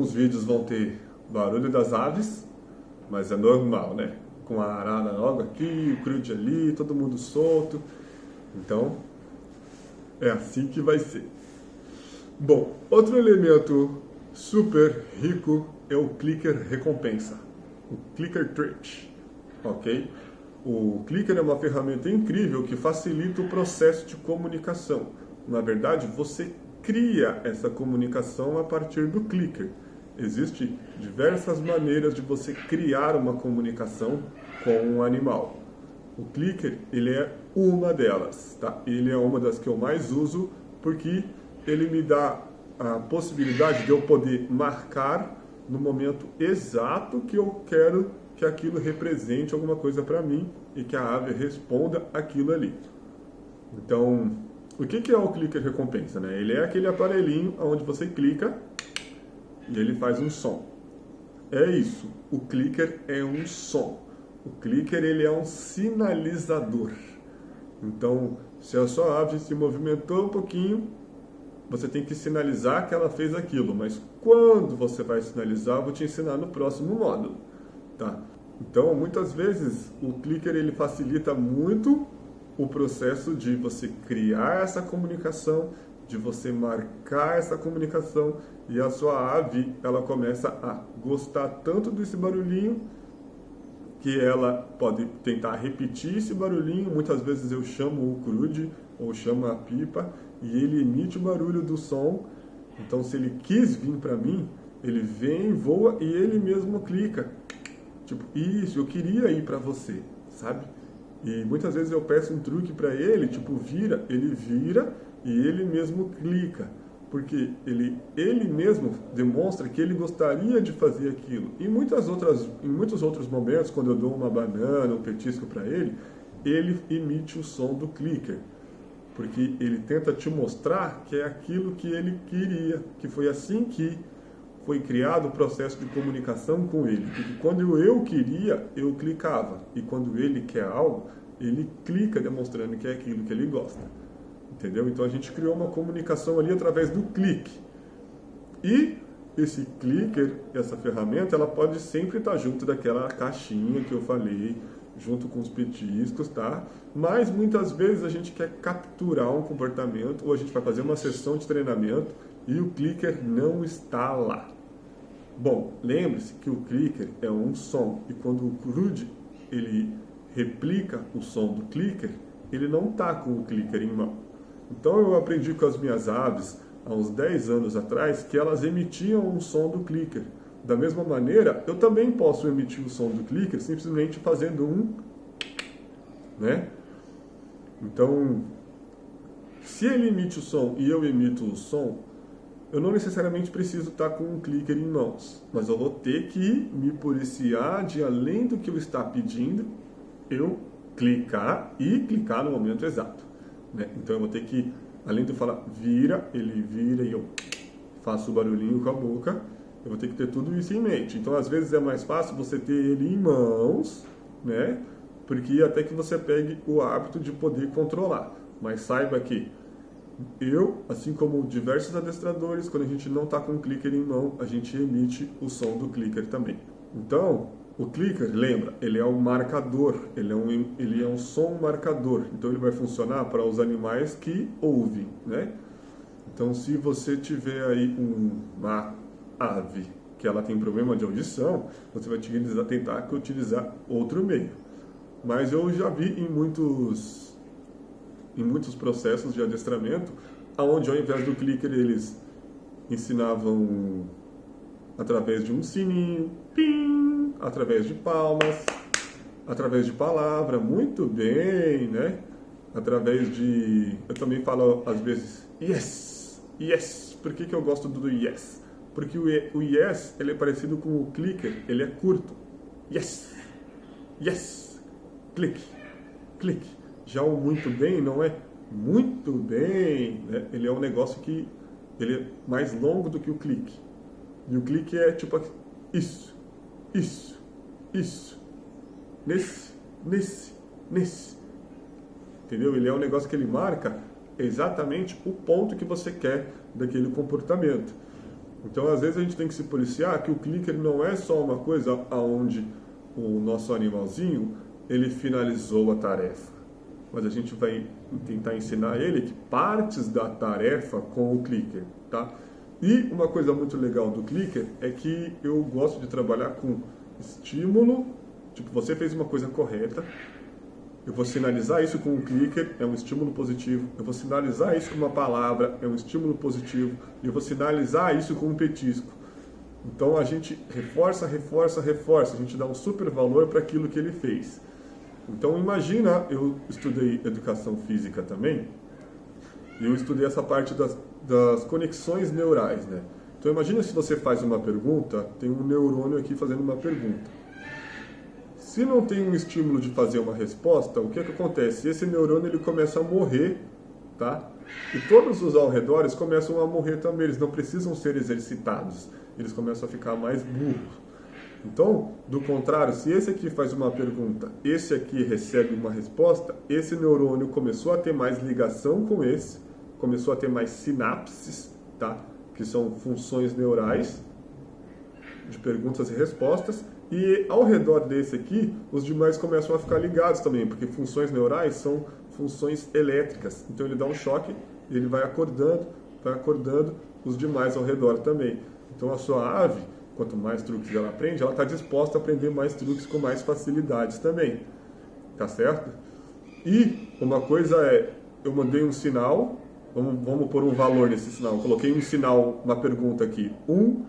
alguns vídeos vão ter barulho das aves, mas é normal, né? Com a arara logo aqui, o crude ali, todo mundo solto. Então, é assim que vai ser. Bom, outro elemento super rico é o clicker recompensa, o clicker trait, ok? O clicker é uma ferramenta incrível que facilita o processo de comunicação. Na verdade, você cria essa comunicação a partir do clicker. Existem diversas maneiras de você criar uma comunicação com um animal. O clicker, ele é uma delas, tá? Ele é uma das que eu mais uso porque ele me dá a possibilidade de eu poder marcar no momento exato que eu quero que aquilo represente alguma coisa para mim e que a ave responda aquilo ali. Então, o que é o clicker recompensa, né? Ele é aquele aparelhinho onde você clica e ele faz um som. É isso, o clicker é um som. O clicker, ele é um sinalizador. Então, se a sua ave se movimentou um pouquinho, você tem que sinalizar que ela fez aquilo. Mas quando você vai sinalizar, eu vou te ensinar no próximo módulo, tá? Então, muitas vezes, o clicker, ele facilita muito o processo de você criar essa comunicação, de você marcar essa comunicação, e a sua ave, ela começa a gostar tanto desse barulhinho que ela pode tentar repetir esse barulhinho. Muitas vezes eu chamo o crude ou chamo a pipa e ele emite o barulho do som. Então, se ele quis vir para mim, ele vem, voa e ele mesmo clica. Tipo, isso, eu queria ir para você, sabe? E muitas vezes eu peço um truque para ele, tipo, vira, ele vira e ele mesmo clica. Porque ele mesmo demonstra que ele gostaria de fazer aquilo. Em muitos outros momentos, quando eu dou uma banana, um petisco para ele emite o som do clicker. Porque ele tenta te mostrar que é aquilo que ele queria, que foi assim que foi criado o processo de comunicação com ele. Porque quando eu queria, eu clicava. E quando ele quer algo, ele clica demonstrando que é aquilo que ele gosta. Entendeu? Então a gente criou uma comunicação ali através do clique. E esse clicker, essa ferramenta, ela pode sempre estar junto daquela caixinha que eu falei, junto com os petiscos, tá? Mas muitas vezes a gente quer capturar um comportamento ou a gente vai fazer uma sessão de treinamento e o clicker não está lá. Bom, lembre-se que o clicker é um som e quando o crude ele replica o som do clicker, ele não está com o clicker em mão. Então eu aprendi com as minhas aves, há uns 10 anos atrás, que elas emitiam um som do clicker. Da mesma maneira, eu também posso emitir o som do clicker simplesmente fazendo um, né? Então, se ele emite o som e eu emito o som, eu não necessariamente preciso estar com um clicker em mãos, mas eu vou ter que me policiar de, além do que eu está pedindo, eu clicar e clicar no momento exato. Né? Então eu vou ter que, além de eu falar vira, ele vira e eu faço o barulhinho com a boca, eu vou ter que ter tudo isso em mente. Então às vezes é mais fácil você ter ele em mãos, né? Porque até que você pegue o hábito de poder controlar. Mas saiba que eu, assim como diversos adestradores, quando a gente não está com o clicker em mão, a gente emite o som do clicker também. Então, o clicker, lembra, ele é um marcador, ele é um som marcador. Então ele vai funcionar para os animais que ouvem, né? Então se você tiver aí uma ave que ela tem problema de audição, você vai tentar utilizar outro meio. Mas eu já vi em muitos processos de adestramento, onde ao invés do clicker eles ensinavam através de um sininho, pim, através de palmas, através de palavra, muito bem, né? Através de... Eu também falo às vezes, yes, yes. Por que eu gosto do yes? Porque o yes, ele é parecido com o clicker, ele é curto. Yes, yes, clique, clique. Já o muito bem não é muito bem, né? Ele é um negócio que ele é mais longo do que o clique. E o clique é tipo isso, isso, isso, nesse. Entendeu? Ele é um negócio que ele marca exatamente o ponto que você quer daquele comportamento. Então, às vezes, a gente tem que se policiar que o clicker não é só uma coisa onde o nosso animalzinho ele finalizou a tarefa. Mas a gente vai tentar ensinar ele que partes da tarefa com o clicker, tá? E uma coisa muito legal do clicker é que eu gosto de trabalhar com estímulo. Tipo, você fez uma coisa correta, eu vou sinalizar isso com um clicker, é um estímulo positivo. Eu vou sinalizar isso com uma palavra, é um estímulo positivo. E eu vou sinalizar isso com um petisco. Então a gente reforça, reforça, reforça. A gente dá um super valor para aquilo que ele fez. Então imagina, eu estudei educação física também, e eu estudei essa parte das conexões neurais, né? Então imagina se você faz uma pergunta, tem um neurônio aqui fazendo uma pergunta. Se não tem um estímulo de fazer uma resposta, o que acontece? Esse neurônio ele começa a morrer, tá? E todos os ao redor começam a morrer também, eles não precisam ser exercitados, eles começam a ficar mais burros. Então, do contrário, se esse aqui faz uma pergunta, esse aqui recebe uma resposta, esse neurônio começou a ter mais ligação com esse, começou a ter mais sinapses, tá? Que são funções neurais de perguntas e respostas, e ao redor desse aqui, os demais começam a ficar ligados também, porque funções neurais são funções elétricas. Então ele dá um choque e ele vai acordando os demais ao redor também. Então a sua ave, quanto mais truques ela aprende, ela está disposta a aprender mais truques com mais facilidades também. Tá certo? E uma coisa é, eu mandei um sinal, vamos pôr um valor nesse sinal. Eu coloquei um sinal, uma pergunta aqui, 1,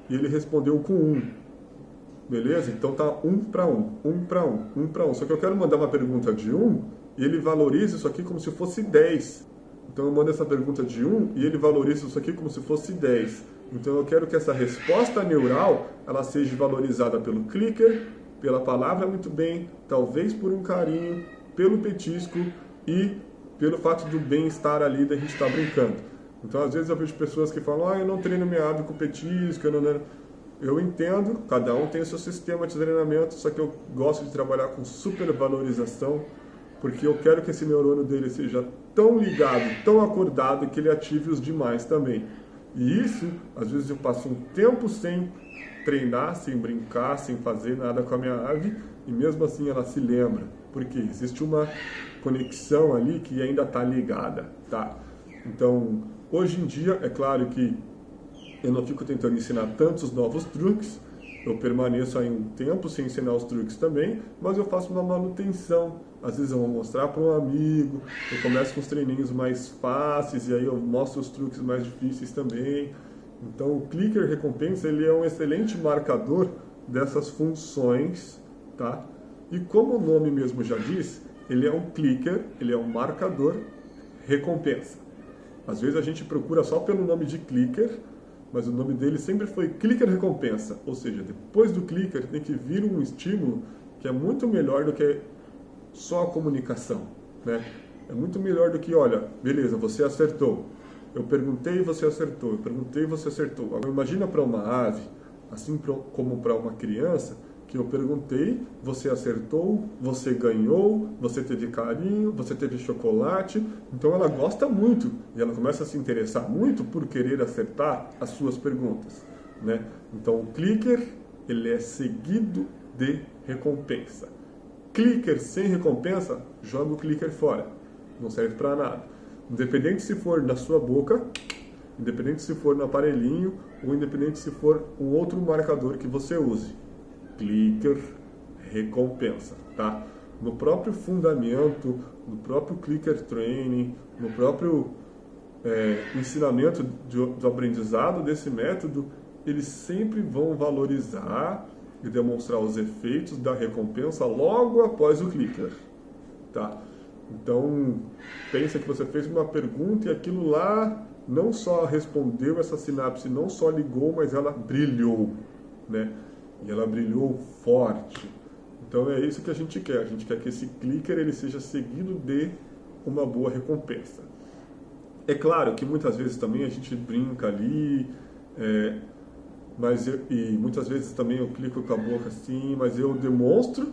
e ele respondeu com 1. Beleza? Então tá 1 para 1, 1 para 1, 1 para 1. Só que eu quero mandar uma pergunta de 1 e ele valoriza isso aqui como se fosse 10. Então eu mando essa pergunta de 1 e ele valoriza isso aqui como se fosse 10. Então eu quero que essa resposta neural ela seja valorizada pelo clicker, pela palavra muito bem, talvez por um carinho, pelo petisco e pelo fato do bem-estar ali da gente estar brincando. Então às vezes eu vejo pessoas que falam, eu não treino minha ave com petisco, eu entendo, cada um tem o seu sistema de treinamento, só que eu gosto de trabalhar com supervalorização, porque eu quero que esse neurônio dele seja tão ligado, tão acordado, que ele ative os demais também. E isso, às vezes eu passo um tempo sem treinar, sem brincar, sem fazer nada com a minha ave, e mesmo assim ela se lembra, porque existe uma conexão ali que ainda está ligada, tá? Então, hoje em dia, é claro que eu não fico tentando ensinar tantos novos truques, eu permaneço aí um tempo sem ensinar os truques também, mas eu faço uma manutenção. Às vezes eu vou mostrar para um amigo, eu começo com os treininhos mais fáceis e aí eu mostro os truques mais difíceis também. Então o clicker recompensa ele é um excelente marcador dessas funções, tá? E como o nome mesmo já diz, ele é um clicker, ele é um marcador recompensa. Às vezes a gente procura só pelo nome de clicker, mas o nome dele sempre foi clicker recompensa, ou seja, depois do clicker tem que vir um estímulo que é muito melhor do que só a comunicação, né? É muito melhor do que, olha, beleza, você acertou, eu perguntei e você acertou, eu perguntei e você acertou. Agora imagina para uma ave, assim como para uma criança, que eu perguntei, você acertou, você ganhou, você teve carinho, você teve chocolate. Então ela gosta muito e ela começa a se interessar muito por querer acertar as suas perguntas, né? Então o clicker, ele é seguido de recompensa. Clicker sem recompensa, joga o clicker fora. Não serve para nada. Independente se for na sua boca, independente se for no aparelhinho, ou independente se for um outro marcador que você use. Clicker recompensa, tá? No próprio fundamento, no próprio clicker training, no próprio ensinamento do aprendizado desse método, eles sempre vão valorizar e demonstrar os efeitos da recompensa logo após o clicker, tá? Então, pensa que você fez uma pergunta e aquilo lá não só respondeu essa sinapse, não só ligou, mas ela brilhou, né? E ela brilhou forte. Então é isso que a gente quer. A gente quer que esse clicker ele seja seguido de uma boa recompensa. É claro que muitas vezes também a gente brinca ali, e muitas vezes também eu clico com a boca assim, mas eu demonstro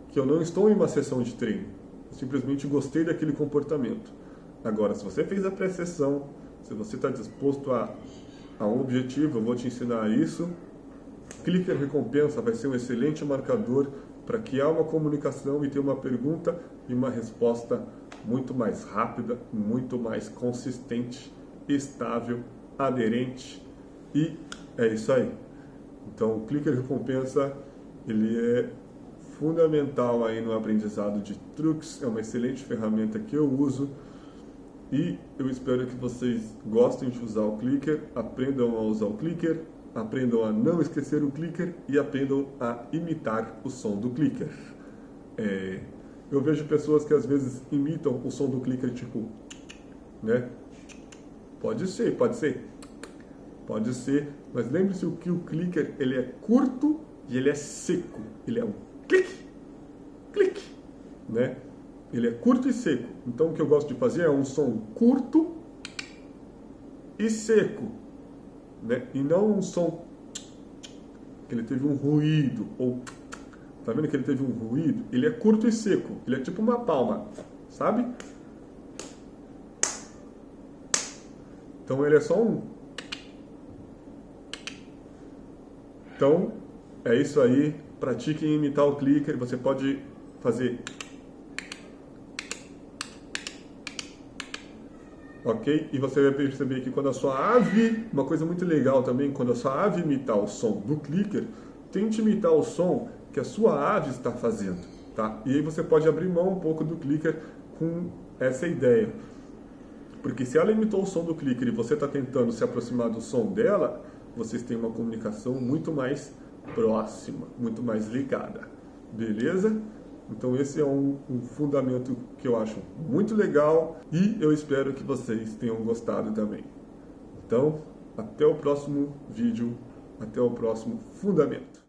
que eu não estou em uma sessão de treino. Eu simplesmente gostei daquele comportamento. Agora, se você fez a pré-sessão, se você está disposto a há um objetivo, eu vou te ensinar isso. Clicker recompensa vai ser um excelente marcador para que há uma comunicação e ter uma pergunta e uma resposta muito mais rápida, muito mais consistente, estável, aderente, e é isso aí. Então, o clicker recompensa, ele é fundamental aí no aprendizado de truques, é uma excelente ferramenta que eu uso e eu espero que vocês gostem de usar o clicker, aprendam a usar o clicker, aprendam a não esquecer o clicker e aprendam a imitar o som do clicker. Eu vejo pessoas que às vezes imitam o som do clicker, tipo, né? Pode ser, mas lembre-se que o clicker, ele é curto e ele é seco. Ele é um clique, clique, né? Ele é curto e seco. Então o que eu gosto de fazer é um som curto e seco, né? E não um som que ele teve um ruído, ou tá vendo que ele teve um ruído? Ele é curto e seco, ele é tipo uma palma, sabe? Então ele é só um. Então é isso aí, pratiquem imitar o clicker, você pode fazer, ok? E você vai perceber que quando a sua ave, uma coisa muito legal também, quando a sua ave imitar o som do clicker, tente imitar o som que a sua ave está fazendo, tá? E aí você pode abrir mão um pouco do clicker com essa ideia. Porque se ela imitou o som do clicker e você está tentando se aproximar do som dela, vocês têm uma comunicação muito mais próxima, muito mais ligada, beleza? Então esse é um fundamento que eu acho muito legal e eu espero que vocês tenham gostado também. Então, até o próximo vídeo, até o próximo fundamento.